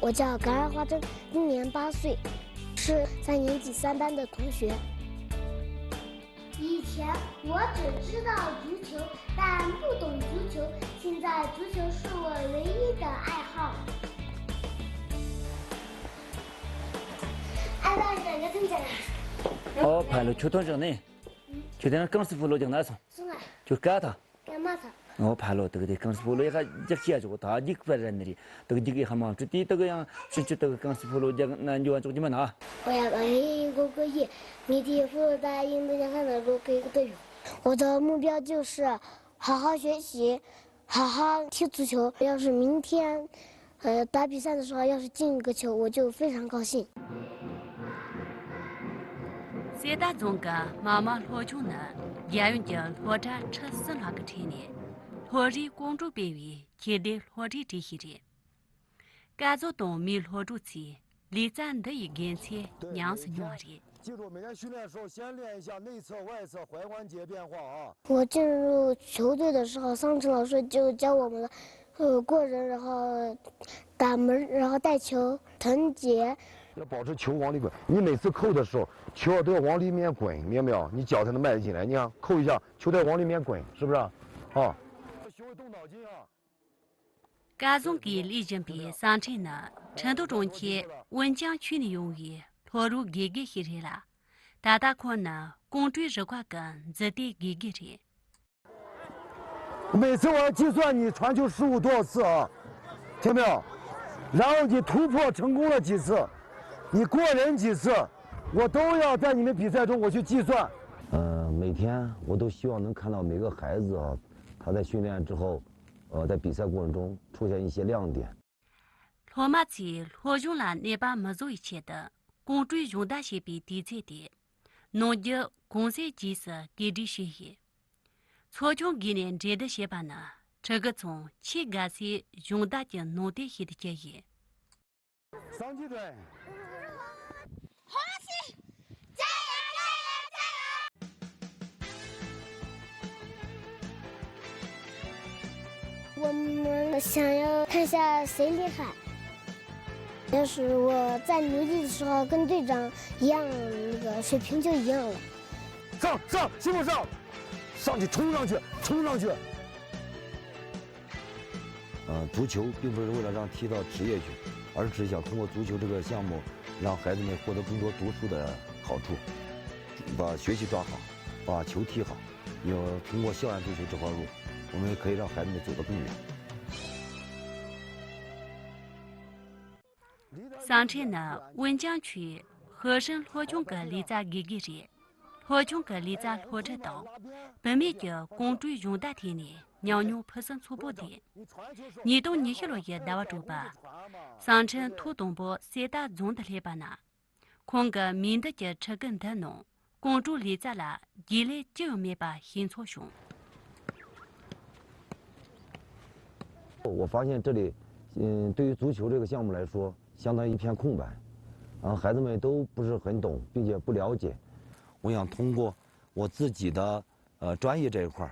我叫甘尔华珍，今年8岁，是3年级3班的同学。以前我只知道足球，但不懂足球。现在足球是我唯一的爱好。爱到这个跟前来。我盘了球桶上呢，就在那钢丝葫芦将那上，就干它。干嘛它？我盘了这个的钢丝葫芦，一下一接着它一个人那里，这个几个还忙，这地这个样，甚至这个钢丝葫芦将那就按这个么拿。我要把一个个亿，明天负责印度人还能够给个队友。我的目标就是好好学习，好好踢足球。要是明天，打比赛的时候要是进一个球，我就非常高兴。现在中国妈妈罗中呢，也用着罗着吃死那个天呢，罗里公主边缘，天的罗里这些人，干做东米罗主起，离咱的一根切，娘是娘的。记住，每天训练的时候先练一下内侧、外侧踝关节变化啊。我进入球队的时候，桑晨老师就教我们了，过人，然后打门，然后带球、腾截。要保持球往里滚，你每次扣的时候，球都要往里面滚，明白没有？你脚才能迈进来。你看，扣一下，球得往里面滚，是不是？啊，学会动脑筋啊。干总给李正比上阵呢，成都中期文江区的用语。投入给些人了，大可能公主这块跟这地给人。每次我要计算你传球失误多少次啊，听没有？然后你突破成功了几次，你过人几次，我都要在你们比赛中我去计算。每天我都希望能看到每个孩子啊，他在训练之后，在比赛过程中出现一些亮点。罗马起罗中了那把没做一切的。公主用大些比地在的，农业公司技术给的学习，错从今年这的些吧呢，这个从七个些用大的农的些的建议。上级队，红旗，加油加油加油！我们想要看下谁厉害。要是我在牛地的时候跟队长一样，那个水平就一样了。上，师傅上，上去冲上去。足球并不是为了让踢到职业去，而是想通过足球这个项目，让孩子们获得更多读书的好处，把学习抓好，把球踢好。通过校园足球这条路，我们可以让孩子们走得更远。上城呢，文江区和生罗中个离在给人，罗中个离在罗着岛，本面的公主用大天呢，娘娘不生粗暴的，你都你些了也打我住吧，上城土东部三大中的来吧呢，空个民的的车跟的弄，公主离在了，一来就要没把新错凶。我发现这里，对于足球这个项目来说，相当于一片空白，孩子们都不是很懂，并且不了解。我想通过我自己的专业这一块，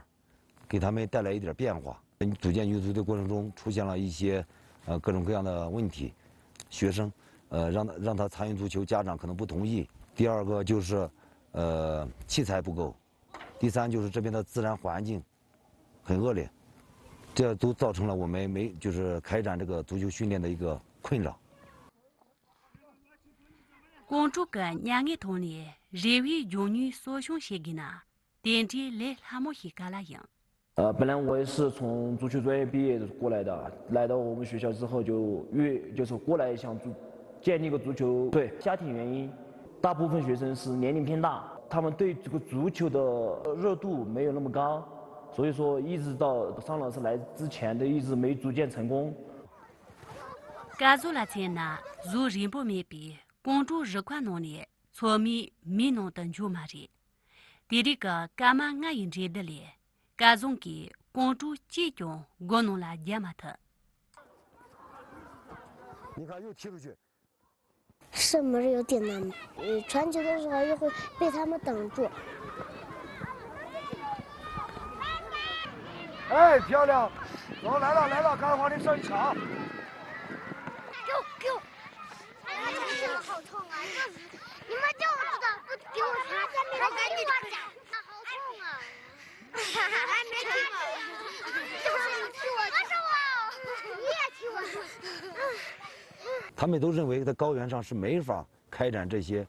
给他们带来一点变化。组建女足的过程中出现了一些各种各样的问题，学生让他参与足球，家长可能不同意。第二个就是器材不够，第三就是这边的自然环境很恶劣，这都造成了我们就是开展这个足球训练的一个困扰。公主跟两个同年，认为用女所胸些个呢，点击来他们些干了样。本来我也是从足球专业毕业过来的，来到我们学校之后就是过来想建立一个足球队。家庭原因，大部分学生是年龄偏大，他们对这个足球的热度没有那么高，所以说一直到尚老师来之前都一直没组建成功。干做了前呢，如人不没比。公主日款农年，错米米农等就嘛的，第二个干嘛俺人这的嘞，干总给公主集中我弄了也嘛的。你看又踢出去，射门有点难，传球的时候又会被他们挡住。哎，漂亮！走，来了，赶快往里上一抢。给我！好痛啊！就是你们就知道不给我擦，还给我扎，那好痛啊！还没踢我，就是你踢我，不是我，你也踢我。他们都认为在高原上是没法开展这些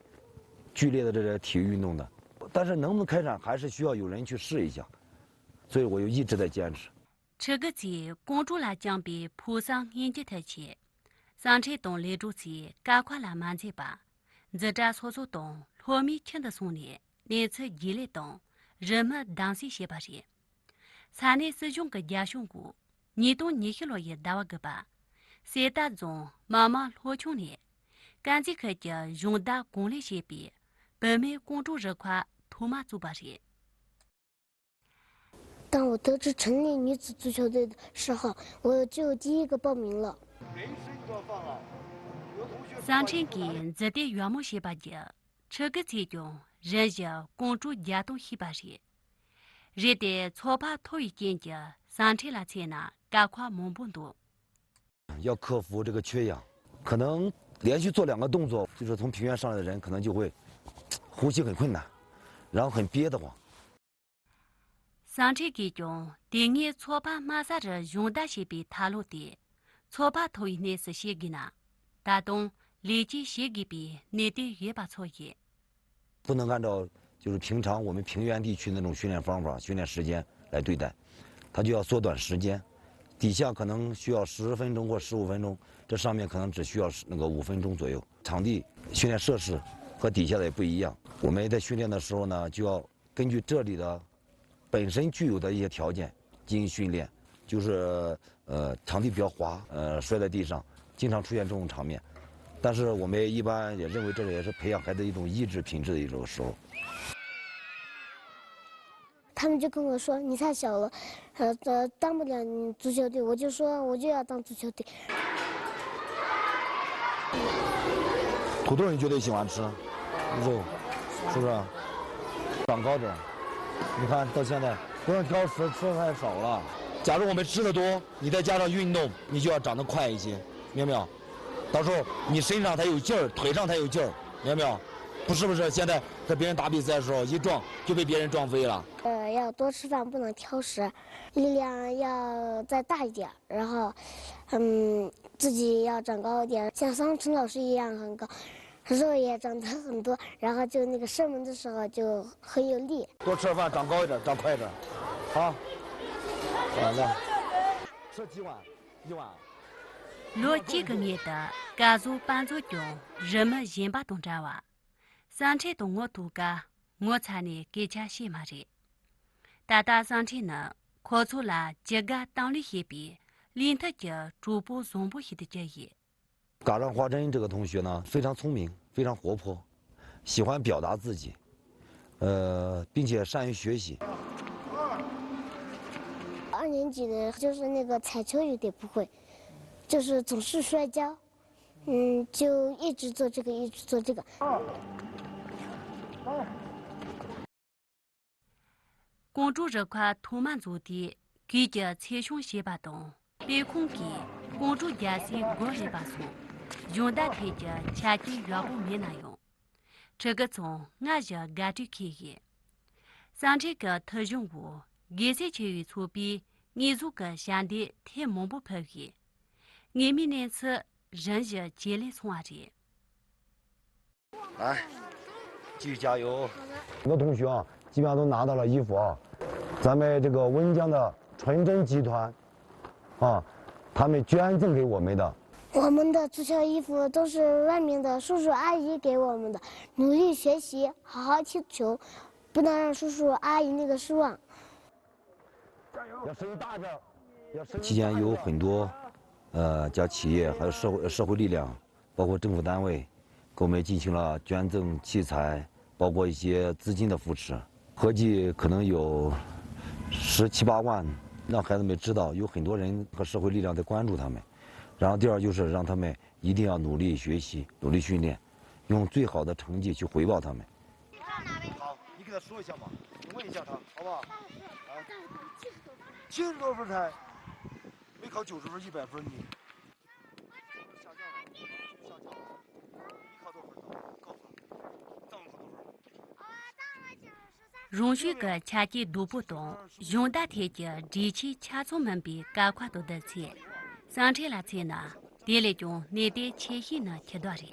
剧烈的这些体育运动的，但是能不能开展，还是需要有人去试一下，所以我就一直在坚持。这个节公主来江边铺上年纪太前，上车东来住起，赶快来满街吧。这扎搓搓东，罗米听得送你，连次一来东，人们当时些把些。三年是用个家兄姑，你都你去了也打我个吧。谁打中妈妈罗穷呢？赶紧开家用大公里些比，本美公主这块土马走把些。当我得知成立女子足球队的时候，我就第一个报名了。上城给这点原木些把家，这个节中人家公主家都些把些，人的错把头一见家上城了才拿赶快蒙不多。要克服这个缺氧，可能连续做2个动作，就是从平原上来的人可能就会呼吸很困难，然后很憋得慌。上车给中，第二错把马上着用大些比塔路的，错把头一年是些给拿，打动立即些给比你的也把错也。不能按照就是平常我们平原地区那种训练方法、训练时间来对待，它就要缩短时间。底下可能需要10分钟或15分钟，这上面可能只需要那个5分钟左右。场地训练设施和底下的也不一样。我们在训练的时候呢，就要根据这里的本身具有的一些条件进行训练，就是场地比较滑，摔在地上，经常出现这种场面。但是我们一般也认为这也是培养孩子一种意志品质的一种时候。他们就跟我说：“你太小了，当不了你足球队。”我就说：“我就要当足球队。”土豆你绝对喜欢吃，肉，是不是？长高点，你看到现在不用挑食，吃的太少了。假如我们吃的多，你再加上运动，你就要长得快一些，明白没有？到时候你身上才有劲儿，腿上才有劲儿，明白没有？不是不是，现在和别人打比赛的时候，一撞就被别人撞飞了。要多吃饭，不能挑食，力量要再大一点，然后，自己要长高一点，像桑晨老师一样很高，肉也长得很多，然后就那个射门的时候就很有力。多吃点饭，长高一点，长快一点，好。好嘞。吃几碗？1碗。落几个月的，家族搬走中，人们先把东站哇。上车东我度假，我才呢给家写嘛着。大上车呢，考出了这个当里些比，令他家逐步总部些的这一。嘎让华珍这个同学呢，非常聪明，非常活泼，喜欢表达自己，并且善于学习。2年级的就是那个踩球有点不会，就是总是摔跤，就一直做这个，一直做这个。公主这块土满足地，给着财雄些把东，别空给公主家是过一把手，用的开着恰近越不没那用。这个从俺家干着开业，上这个特任务，也是去于出比，你如个相的太忙不配合，俺们那次人家接力从啊这。来，继续加油！很多同学啊，基本上都拿到了衣服啊。咱们这个温江的纯真集团，啊，他们捐赠给我们的。我们的足球衣服都是外面的叔叔阿姨给我们的，努力学习，好好踢球，不能让叔叔阿姨那个失望。要声音大点。期间有很多，家企业还有社会力量，包括政府单位，给我们进行了捐赠器材，包括一些资金的扶持，合计可能有17、18万，让孩子们知道有很多人和社会力量在关注他们。然后第二就是让他们一定要努力学习，努力训练，用最好的成绩去回报他们。好，你给他说一下嘛，你问一下他，好不好？啊，70多分才，没考90分、100分你。下降了，你考多少分？容许个恰吉读不懂，用大铁节机器恰从门比赶快都得切，上车了车呢，地里中那边切西呢切多人，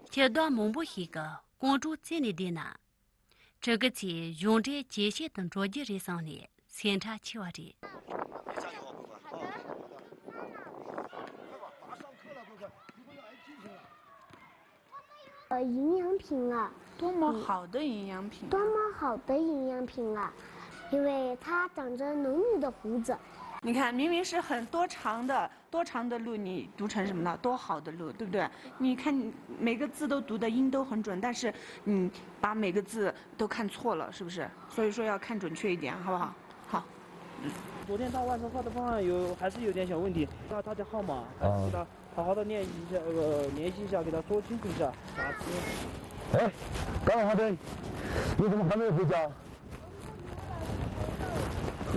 切多蒙不西个公主在那的呢，这个切用这机械等着急人上呢，先查切话人。营养品啊，多么好的营养品、多么好的营养品啊！因为它长着浓密的胡子。你看，明明是很多长的路，你读成什么呢？多好的路，对不对？你看每个字都读的音都很准，但是你把每个字都看错了，是不是？所以说要看准确一点，好不好？好。昨天他晚上画的方案还是有点小问题，那他的号码还是给他好好的练习一下，联系一下，给他说清楚一下啥词。哎，刚好的，你怎么还没有回家？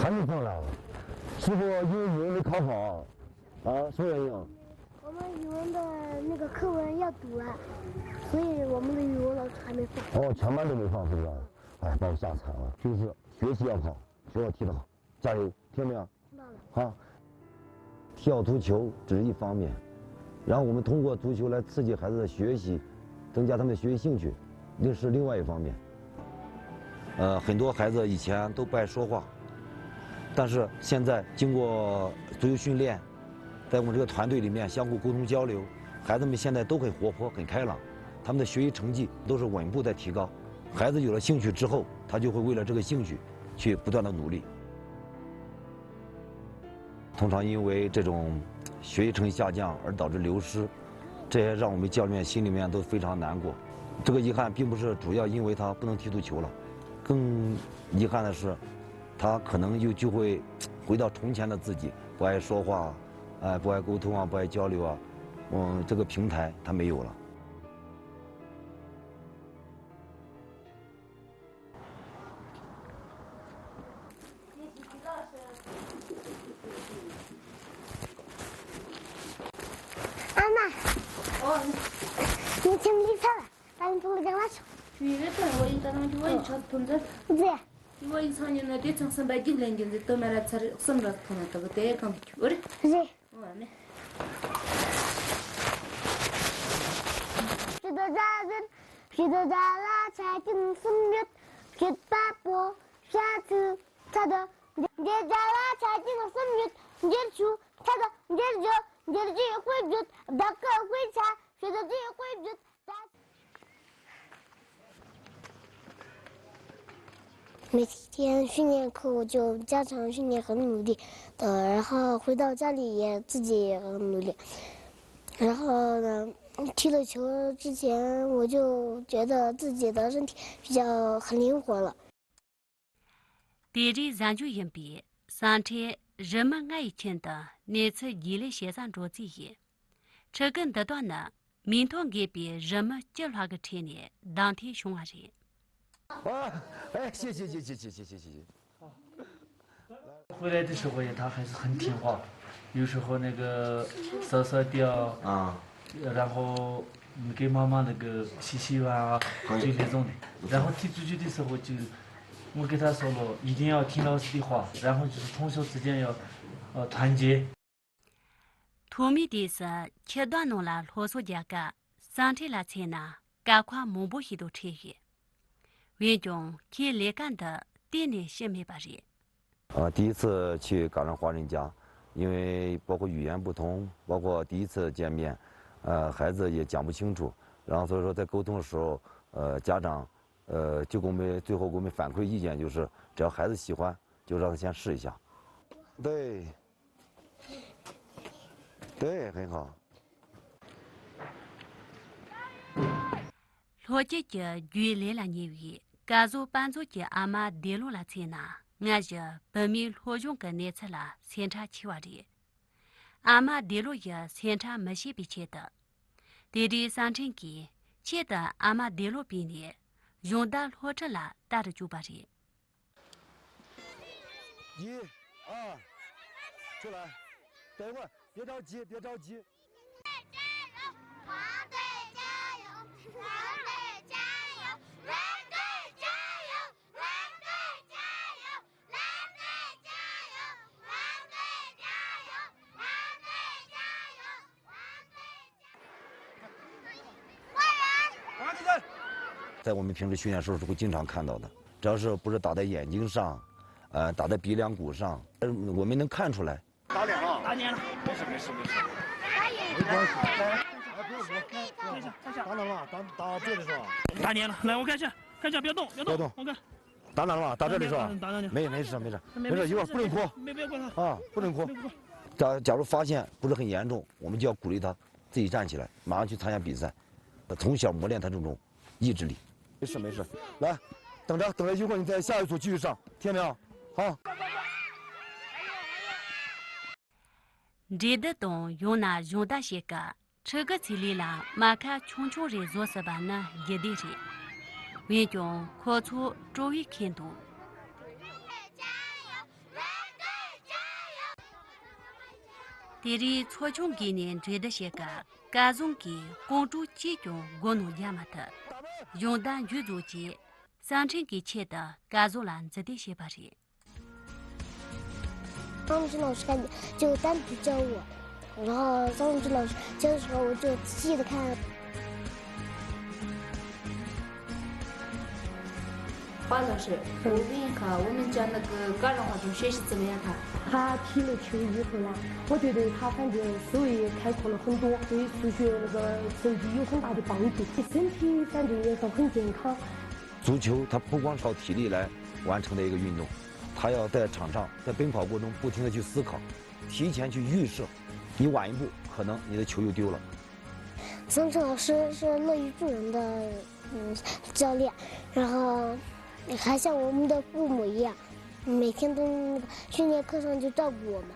还没回来？是不因为语文没考好？啊，什么原因啊？我们语文的那个课文要读了，所以我们的语文老师还没放。哦，全班都没放，是不是？哎，把我吓惨了。平时学习要好，学校踢得好，加油，听到没有？听到了。好。跳足球只是一方面，然后我们通过足球来刺激孩子的学习，增加他们的学习兴趣，那是另外一方面。很多孩子以前都不爱说话，但是现在经过足球训练，在我们这个团队里面相互沟通交流，孩子们现在都很活泼、很开朗，他们的学习成绩都是稳步在提高。孩子有了兴趣之后，他就会为了这个兴趣去不断的努力。通常因为这种学习成绩下降而导致流失，这也让我们教练心里面都非常难过。这个遗憾并不是主要因为他不能踢足球了，更遗憾的是，他可能就会回到从前的自己，不爱说话，不爱沟通啊，不爱交流啊，这个平台他没有了。你听理财了，把你从了讲哪去？我一当就我一场通着，不对，我一场人那对场上白几年就是都买了车，什么可能都不对，刚去，我的，不对。我呢。许多大拉柴进分月，绝八波下次他的，你大拉柴进了分月，你出他的，你就会就大个会查，学的这会就。每天训练课我就加强训练，很努力的，然后回到家里也自己也很努力，然后呢，踢了球之前我就觉得自己的身体比较很灵活了。第一研究因比三天人们爱情的那次一类线上做这些，这跟得到呢，民团给比人们计划个天年当天凶杀人。哎，谢谢。回来的时候他还是很听话，有时候那个撒掉啊，然后给妈妈那个洗碗啊，就那种的。然后踢足球的时候我给他说了，一定要听老师的话，然后就是同学之间要团结。土米的是切断弄了罗素家个三天了才呢，赶快蒙不许都撤去。为中去来干的店里是没把人。第一次去赶上华人家，因为包括语言不同，包括第一次见面，孩子也讲不清楚，然后所以说在沟通的时候，家长就给我们最后给我们反馈意见，就是只要孩子喜欢，就让他先试一下。对，很好。罗姐姐原来了年月，家族班组姐阿妈跌落了才呢，俺姐本命罗中跟那次了，先查七娃的，阿妈跌落也先查没些比切的，弟弟三成给，切的阿妈跌落比呢，用的罗着了，打的就把人。1、2，出来，等一会儿，别着急。华队加油！华队加油！蓝队加油！蓝在我们平时训练时候是会经常看到的。只要是不是打在眼睛上，打在鼻梁骨上，我们能看出来。打脸了，打脸了，没事。没关系，看一下，打哪了？打这里是吧？打脸了，来我看一下，不要动，我看。打哪了吗？打这里是吧？打哪里？没事，一会儿不能哭，不要管他啊，不能哭。假如发现不是很严重，我们就要鼓励他自己站起来，马上去参加比赛，从小磨练他这种意志力。没事，来，等着，一会儿你在下一组继续上，听见没有？好。这的东用那用大些个，这个词里啦，马卡穷人做什么呢？也得是，为中扩出周围看度。第二，错穷给年追的些个，各种给公主集中国农亚马特，用单居住机，三成给切的各种篮子的些把人。张永志老师就单独教我，然后张永志老师教的时候，我就仔细的看。华老师，我问一下，我们家那个个人活动学习怎么样？他踢了球以后呢，我觉得他反正思维开阔了很多，对数学那个成绩有很大的帮助，身体反正也是很健康。足球它不光靠体力来完成的一个运动。他要在场上，在奔跑过程中不停地去思考，提前去预设，你晚一步，可能你的球又丢了。张志老师是乐于助人的教练，然后还像我们的父母一样，每天都那个训练课上就照顾我们。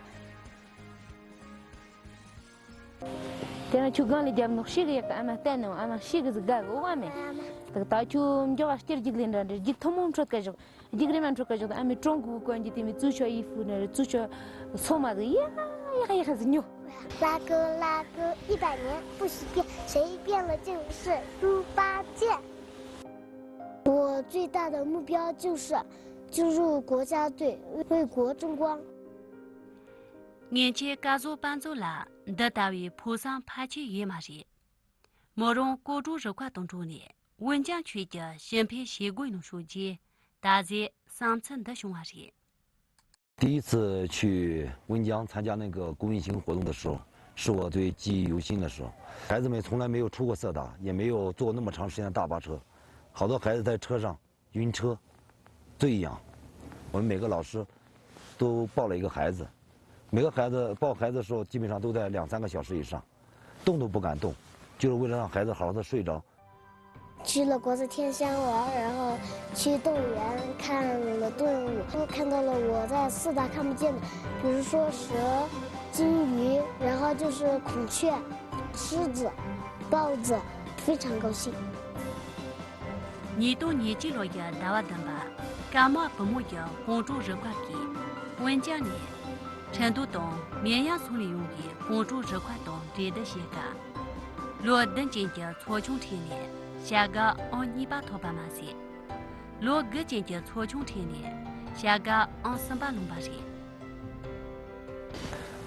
但是球馆里边那些个也干嘛？但那俺们些个是干我外面，这个打球你叫我这几个人的，这他们说干什么？这个人们说干什么？俺们中国关键他们足球衣服呢，足球草嘛的呀，也还是牛。拉钩，100年不许变，谁变了就是猪八戒。我最大的目标就是进入国家队，为国争光。年前各族搬走了，的单位铺上爬起野马人，莫容国主热块动中呢，文江区的新配协会农书记，大在3层的熊娃人。第一次去温江参加那个公益性活动的时候，是我最记忆犹新的时候。孩子们从来没有出过色达，也没有坐那么长时间的大巴车，好多孩子在车上晕车、醉氧。我们每个老师都抱了一个孩子。每个孩子抱孩子的时候，基本上都在2、3个小时以上，动都不敢动，就是为了让孩子好好的睡着。去了国子监乡玩，然后去动物园看了动物，都看到了我在4大看不见的，比如说蛇、金鱼，然后就是孔雀、狮子、豹子，非常高兴。你都年纪了也大娃等吧，干嘛不木要公主热块给？温江呢？成都东绵阳村里用的公主热块东这的些个，罗登今天错穷天呢，下个按200套半马些，罗个今天错穷天呢，下个按300龙巴些。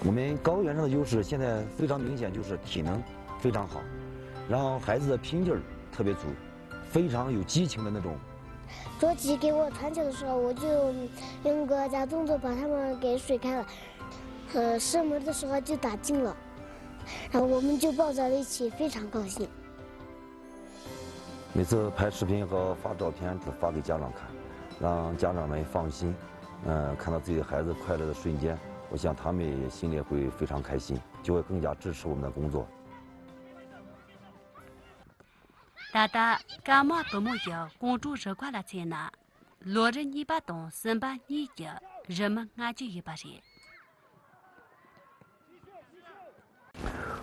我们高原上的优势现在非常明显，就是体能非常好，然后孩子的拼劲儿特别足，非常有激情的那种。卓奇给我传球的时候，我就用个假动作把他们给水开了，射门的时候就打进了，然后我们就抱在了一起，非常高兴。每次拍视频和发照片都发给家长看，让家长们放心，看到自己的孩子快乐的瞬间，我想他们也心里会非常开心，就会更加支持我们的工作。大大干嘛不木要公主热块了在哪？落着200东300你的人们俺就100人。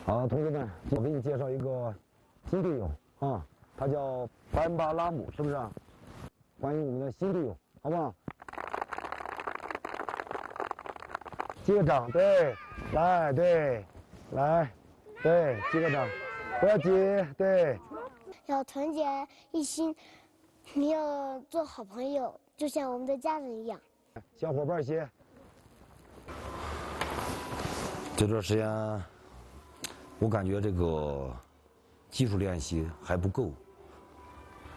好，同学们，我给你介绍一个新队友啊，他叫班巴拉姆，是不是啊？欢迎我们的新队友，好不好？击个掌，对，来，对，来，对，击个掌，不要急，对。要团结一心，你要做好朋友，就像我们的家人一样。小伙伴些。这段时间，我感觉这个技术练习还不够，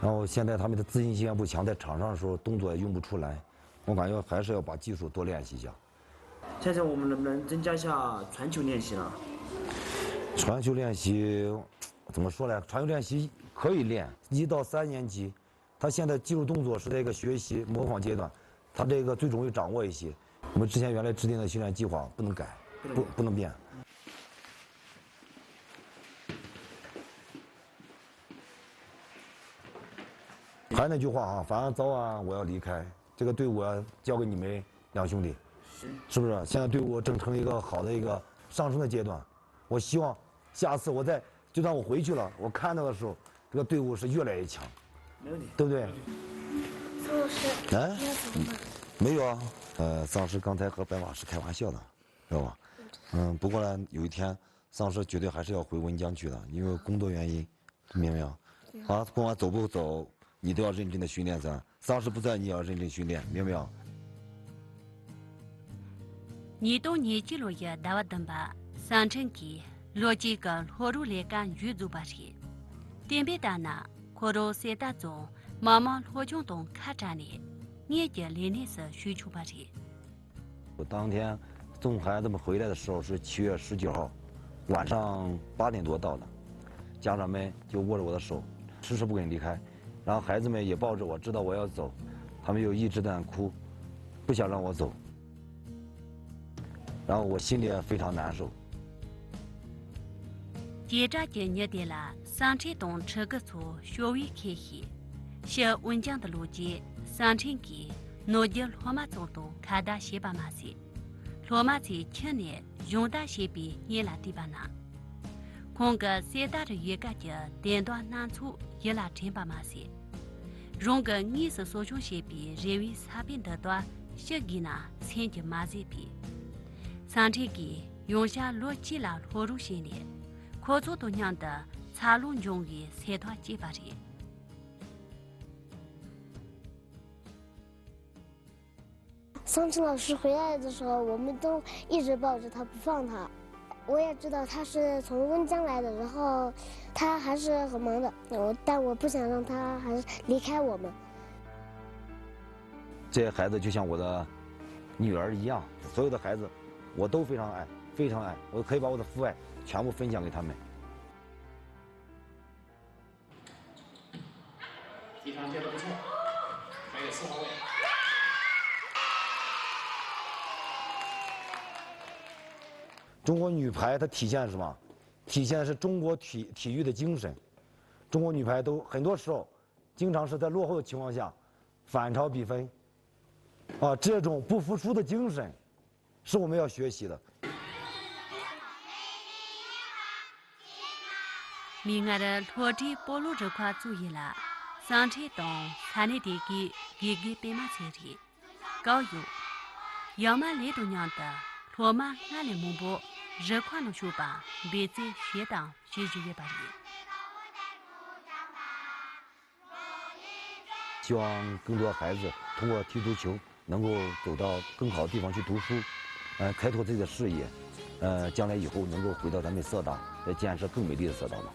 然后现在他们的自信心也不强，在场上的时候动作也用不出来，我感觉还是要把技术多练习一下。现在我们能不能增加一下传球练习呢？传球练习怎么说呢？传球练习可以练，1到3年级，他现在技术动作是在一个学习模仿阶段，他这个最容易掌握一些。我们之前原来制定的训练计划不能改，不能变。还是那句话啊，反正早晚我要离开，这个队伍啊交给你们2兄弟，是不是？现在队伍正成一个好的一个上升的阶段，我希望下次就算我回去了，我看到的时候，这个队伍是越来越强，没问题，对不对？宋老师，哎，你要走吗？没有啊，丧尸刚才和白马是开玩笑的，知道吧？不过呢，有一天丧尸绝对还是要回温江去的，因为工作原因，明白没有？啊，不管走不走，你都要认真的训练噻。丧尸不在，你也要认真训练，明白没有？你都年纪了也大瓦登吧，三成几，逻辑个火入来干预做吧些，点别大那，可罗谁大总，妈妈火中东卡扎呢，年纪连年是需求吧些。我当天送孩子们回来的时候是7月19号，晚上8点多到的，家长们就握着我的手，迟迟不肯离开，然后孩子们也抱着我，知道我要走，他们又一直在那哭，不想让我走，然后我心里也非常难受。接着今年的了，三成东这个错学位开始，是温江的逻辑，三成几，诺吉罗马总统卡达西巴马西，罗马在去年用大西比尼拉迪巴纳，空个最大的一个就电断难处伊拉真巴马西，用个20所中西比认为差别的多，些给那参加马西比，三成几用下罗基拉罗入些年。可做多样的茶论中于财团几百人。桑青老师回来的时候，我们都一直抱着他不放他。我也知道他是从温江来的，然后他还是很忙的，但我不想让他还是离开我们。这些孩子就像我的女儿一样，所有的孩子我都非常爱，非常爱，我可以把我的父爱全部分享给他们。体场接得不错，还有4号位。中国女排它体现是什么？体现的是中国体育的精神。中国女排都很多时候，经常是在落后的情况下，反超比分。啊，这种不服输的精神，是我们要学习的。明俺的落地暴露这块注意了，上车东参的地给白马车的，高油，要么来多娘的，罗马俺来蒙古，热款的书吧，别在学堂学习也罢了。希望更多孩子通过踢足球，能够走到更好的地方去读书，开拓自己的视野，将来以后能够回到咱们色大，来建设更美丽的色大嘛。